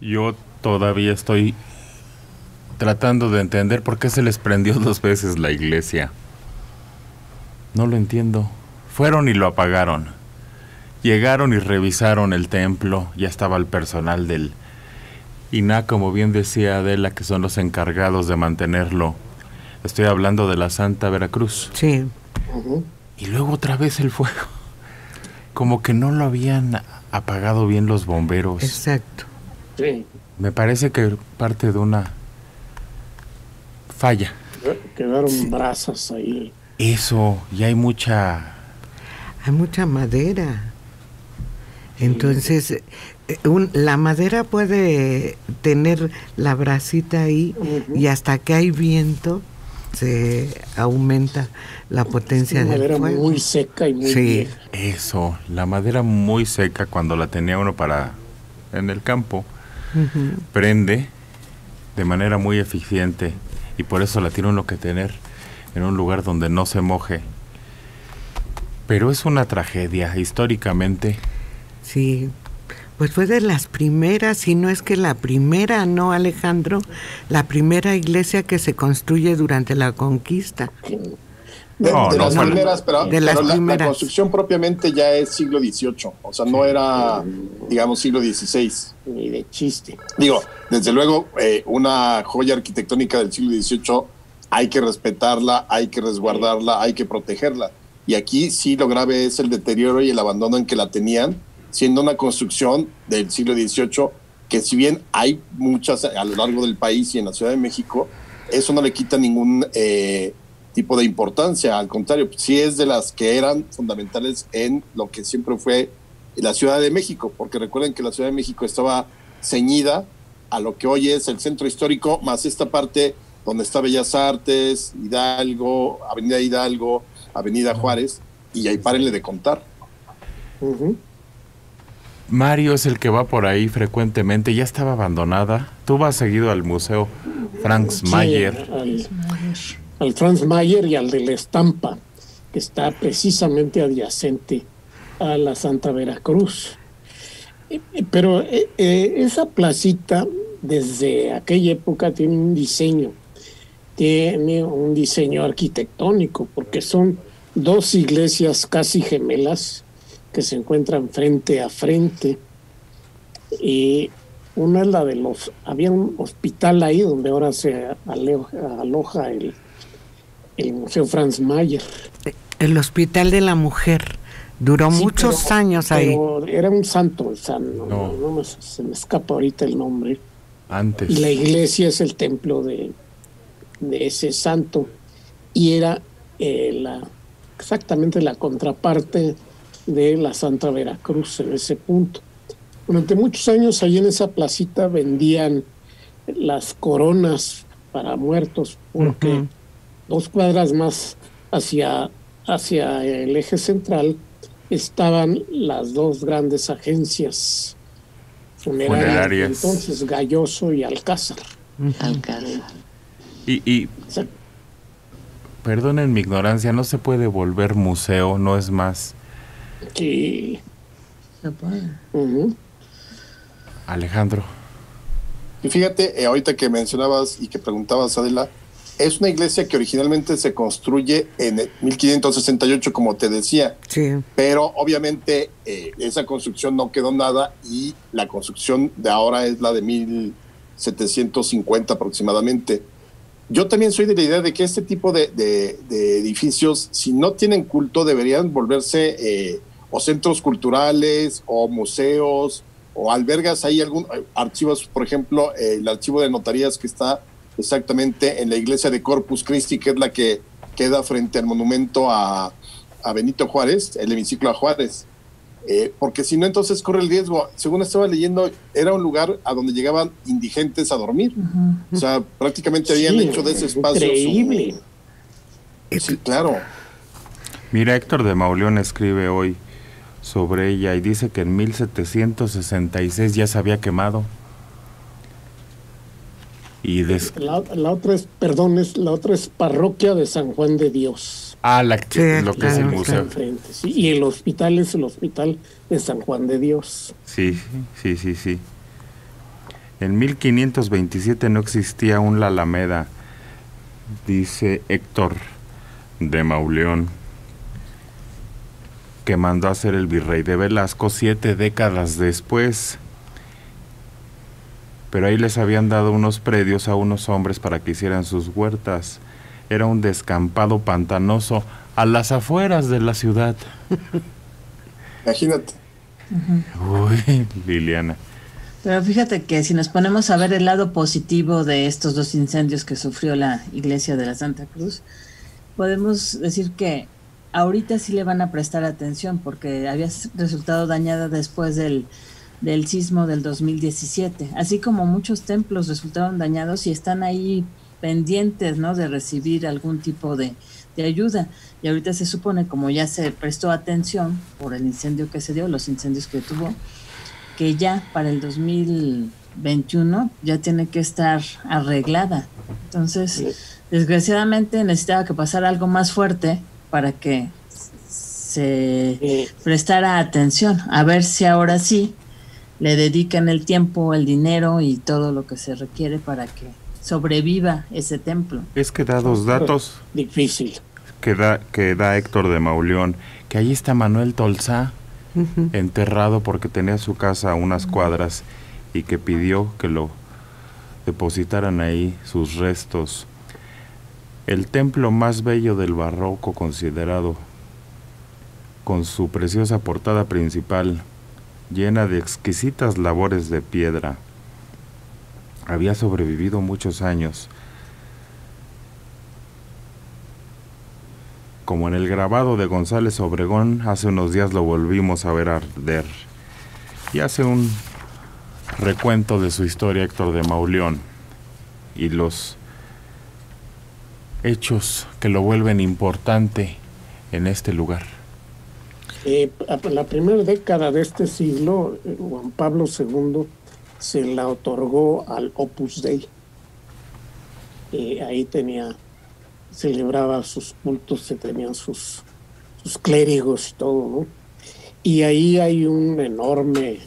Yo todavía estoy tratando de entender por qué se les prendió 2 veces la iglesia. No lo entiendo. Fueron y lo apagaron. Llegaron y revisaron el templo. Ya estaba el personal del INAH, como bien decía Adela, que son los encargados de mantenerlo. Estoy hablando de la Santa Veracruz. Sí. Y luego otra vez el fuego. Como que no lo habían apagado bien los bomberos. Exacto. Sí. Me parece que parte de una falla. Quedaron brasas ahí. Eso, y hay mucha... Hay mucha madera. Entonces, la madera puede tener la brasita ahí y hasta que hay viento se aumenta la potencia del fuego. Madera muy seca y muy vieja. Eso, la madera muy seca cuando la tenía uno para en el campo, prende de manera muy eficiente y por eso la tiene uno que tener en un lugar donde no se moje. Pero es una tragedia históricamente. Sí, pues fue de las primeras, si no es que la primera, ¿no, Alejandro? La primera iglesia que se construye durante la conquista. De las primeras, pero la construcción propiamente ya es siglo XVIII, o sea, no era, digamos, siglo XVI. Ni de chiste. Digo, desde luego, una joya arquitectónica del siglo XVIII hay que respetarla, hay que resguardarla, hay que protegerla. Y aquí sí lo grave es el deterioro y el abandono en que la tenían, siendo una construcción del siglo XVIII, que si bien hay muchas a lo largo del país y en la Ciudad de México, eso no le quita ningún tipo de importancia, al contrario, sí es de las que eran fundamentales en lo que siempre fue la Ciudad de México, porque recuerden que la Ciudad de México estaba ceñida a lo que hoy es el centro histórico, más esta parte donde está Bellas Artes, Hidalgo, Avenida Hidalgo, Avenida Juárez, y ahí párenle de contar. Mario es el que va por ahí frecuentemente, ya estaba abandonada. Tú vas seguido al museo Franz Mayer. Al Franz Mayer y al de la Estampa, que está precisamente adyacente a la Santa Veracruz. Pero esa placita, desde aquella época, tiene un diseño arquitectónico, porque son dos iglesias casi gemelas que se encuentran frente a frente. Y una es la de había un hospital ahí donde ahora se aloja el Museo Franz Mayer. El Hospital de la Mujer duró muchos años ahí. Pero era un santo, se me escapa ahorita el nombre. Antes. Y la iglesia es el templo de ese santo. Y era exactamente la contraparte de la Santa Veracruz en ese punto. Durante muchos años ahí en esa placita vendían las coronas para muertos, porque 2 cuadras más hacia el eje central estaban las 2 grandes agencias funerarias. Entonces, Galloso y Alcázar. Y perdonen mi ignorancia, ¿no se puede volver museo? ¿No es más? Sí. Se puede. Alejandro. Y fíjate, ahorita que mencionabas y que preguntabas, Adela, es una iglesia que originalmente se construye en 1568, como te decía. Sí. Pero obviamente esa construcción no quedó nada y la construcción de ahora es la de 1750 aproximadamente. Yo también soy de la idea de que este tipo de edificios, si no tienen culto, deberían volverse o centros culturales o museos o albergas. Hay algún archivos, por ejemplo, el archivo de notarías que está exactamente en la iglesia de Corpus Christi, que es la que queda frente al monumento a Benito Juárez, el hemiciclo a Juárez. Porque si no, entonces corre el riesgo. Según estaba leyendo, era un lugar a donde llegaban indigentes a dormir. O sea, prácticamente habían hecho de ese espacio increíble. Sí, claro. Mira, Héctor de Mauleón escribe hoy sobre ella y dice que en 1766 ya se había quemado. Y la otra es parroquia de San Juan de Dios. Lo que es el museo. Enfrente, sí. Y el hospital es el hospital de San Juan de Dios. Sí. En 1527 no existía aún la Alameda, dice Héctor de Mauleón, que mandó a hacer el virrey de Velasco 7 décadas después. Pero ahí les habían dado unos predios a unos hombres para que hicieran sus huertas. Era un descampado pantanoso a las afueras de la ciudad. Imagínate. Uy, Liliana. Pero fíjate que si nos ponemos a ver el lado positivo de estos 2 incendios que sufrió la iglesia de la Santa Cruz, podemos decir que ahorita sí le van a prestar atención porque había resultado dañada después del sismo del 2017, así como muchos templos resultaron dañados y están ahí pendientes, ¿no?, de recibir algún tipo de ayuda. Y ahorita se supone, como ya se prestó atención por el incendio que se dio, los incendios que tuvo, que ya para el 2021 ya tiene que estar arreglada. Entonces, desgraciadamente necesitaba que pasara algo más fuerte para que se prestara atención, a ver si ahora sí le dedican el tiempo, el dinero y todo lo que se requiere para que sobreviva ese templo. Es que da 2 datos difícil que da Héctor de Mauleón, que ahí está Manuel Tolsá, enterrado porque tenía su casa a unas cuadras y que pidió que lo depositaran ahí sus restos. El templo más bello del barroco considerado, con su preciosa portada principal, llena de exquisitas labores de piedra, había sobrevivido muchos años. Como en el grabado de González Obregón, hace unos días lo volvimos a ver arder. Y hace un recuento de su historia Héctor de Mauleón y los hechos que lo vuelven importante en este lugar. La primera década de este siglo, Juan Pablo II se la otorgó al Opus Dei. Ahí celebraba sus cultos, se tenían sus clérigos y todo, ¿no? Y ahí hay un enorme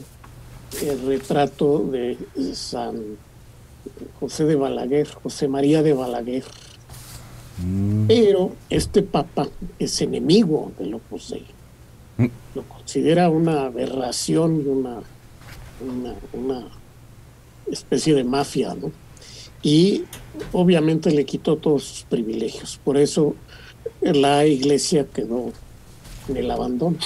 retrato de San José de Balaguer, José María de Balaguer. Pero este papa es enemigo del Opus Dei. Lo considera una aberración y una especie de mafia, ¿no? Y obviamente le quitó todos sus privilegios. Por eso la iglesia quedó en el abandono.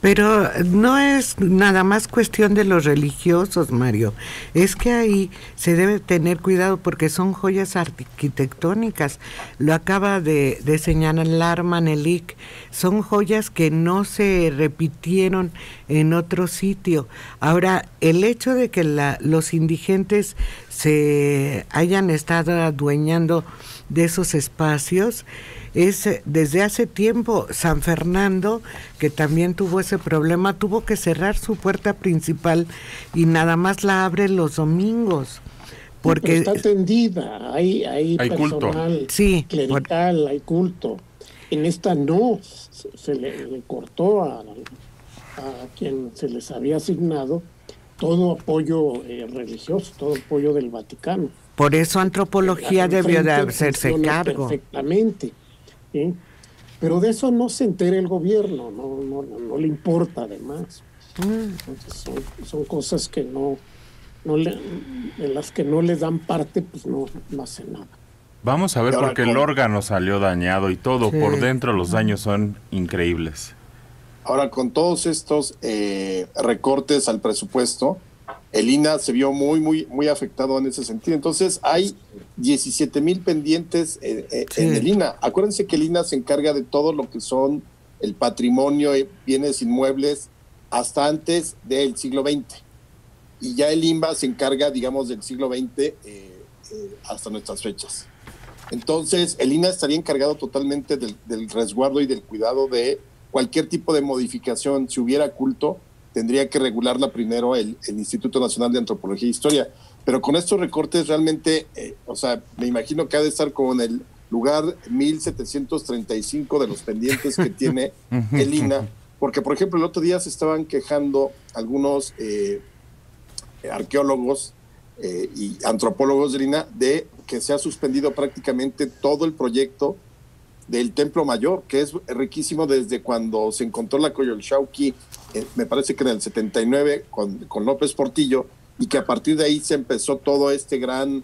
Pero no es nada más cuestión de los religiosos, Mario. Es que ahí se debe tener cuidado porque son joyas arquitectónicas. Lo acaba de señalar Manelik. Son joyas que no se repitieron en otro sitio. Ahora, el hecho de que los indigentes se hayan estado adueñando de esos espacios es desde hace tiempo. San Fernando, que también tuvo ese problema, tuvo que cerrar su puerta principal y nada más la abre los domingos. Porque está atendida, hay personal culto. Sí, clerical, hay culto. En esta no, se le cortó a quien se les había asignado todo apoyo religioso, todo apoyo del Vaticano. Por eso Antropología debió de hacerse cargo. Perfectamente. ¿Sí? Pero de eso no se entera el gobierno, no le importa además. Entonces son cosas que de las que no le dan parte, pues no hace nada. Vamos a ver, porque el órgano salió dañado y todo, sí. Por dentro los daños son increíbles. Ahora, con todos estos recortes al presupuesto, el INAH se vio muy afectado en ese sentido. Entonces, hay 17,000 pendientes en el INAH. Acuérdense que el INAH se encarga de todo lo que son el patrimonio, bienes inmuebles, hasta antes del siglo XX. Y ya el INBA se encarga, digamos, del siglo XX hasta nuestras fechas. Entonces, el INAH estaría encargado totalmente del resguardo y del cuidado de cualquier tipo de modificación. Si hubiera culto, tendría que regularla primero el Instituto Nacional de Antropología e Historia. Pero con estos recortes realmente, me imagino que ha de estar como en el lugar 1735 de los pendientes que tiene el INAH. Porque, por ejemplo, el otro día se estaban quejando algunos arqueólogos y antropólogos de Lina, de que se ha suspendido prácticamente todo el proyecto del Templo Mayor, que es riquísimo desde cuando se encontró la Coyolxauhqui, me parece que en el 79 con López Portillo, y que a partir de ahí se empezó todo este gran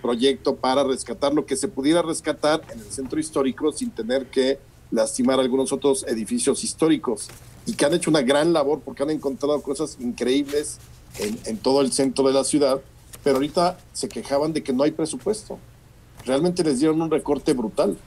proyecto para rescatar lo que se pudiera rescatar en el centro histórico sin tener que lastimar algunos otros edificios históricos, y que han hecho una gran labor porque han encontrado cosas increíbles en todo el centro de la ciudad, pero ahorita se quejaban de que no hay presupuesto. Realmente les dieron un recorte brutal.